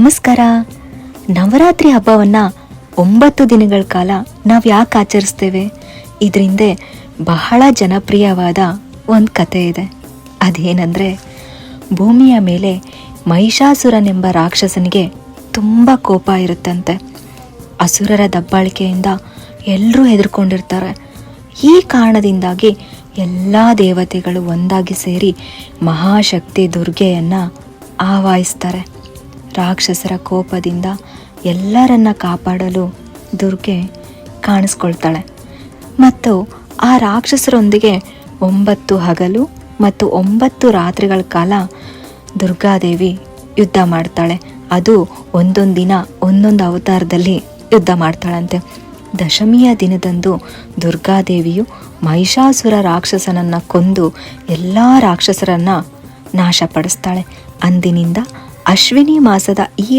ನಮಸ್ಕಾರ. ನವರಾತ್ರಿ ಹಬ್ಬವನ್ನು 9 ದಿನಗಳ ಕಾಲ ನಾವು ಯಾಕೆ ಆಚರಿಸ್ತೇವೆ? ಇದರಿಂದ ಬಹಳ ಜನಪ್ರಿಯವಾದ ಒಂದು ಕತೆ ಇದೆ. ಅದೇನೆಂದರೆ, ಭೂಮಿಯ ಮೇಲೆ ಮಹಿಷಾಸುರನೆಂಬ ರಾಕ್ಷಸನಿಗೆ ತುಂಬ ಕೋಪ ಇರುತ್ತಂತೆ. ಅಸುರರ ದಬ್ಬಾಳಿಕೆಯಿಂದ ಎಲ್ಲರೂ ಹೆದರ್ಕೊಂಡಿರ್ತಾರೆ. ಈ ಕಾರಣದಿಂದಾಗಿ ಎಲ್ಲ ದೇವತೆಗಳು ಒಂದಾಗಿ ಸೇರಿ ಮಹಾಶಕ್ತಿ ದುರ್ಗೆಯನ್ನು ಆವಾಹಿಸ್ತಾರೆ. ರಾಕ್ಷಸರ ಕೋಪದಿಂದ ಎಲ್ಲರನ್ನ ಕಾಪಾಡಲು ದುರ್ಗೆ ಕಾಣಿಸ್ಕೊಳ್ತಾಳೆ ಮತ್ತು ಆ ರಾಕ್ಷಸರೊಂದಿಗೆ 9 ಹಗಲು ಮತ್ತು 9 ರಾತ್ರಿಗಳ ಕಾಲ ದುರ್ಗಾದೇವಿ ಯುದ್ಧ ಮಾಡ್ತಾಳೆ. ಅದು ಒಂದೊಂದು ದಿನ ಒಂದೊಂದು ಅವತಾರದಲ್ಲಿ ಯುದ್ಧ ಮಾಡ್ತಾಳಂತೆ. ದಶಮಿಯ ದಿನದಂದು ದುರ್ಗಾದೇವಿಯು ಮಹಿಷಾಸುರ ರಾಕ್ಷಸನನ್ನು ಕೊಂದು ಎಲ್ಲ ರಾಕ್ಷಸರನ್ನು ನಾಶಪಡಿಸ್ತಾಳೆ. ಅಂದಿನಿಂದ ಅಶ್ವಿನಿ ಮಾಸದ ಈ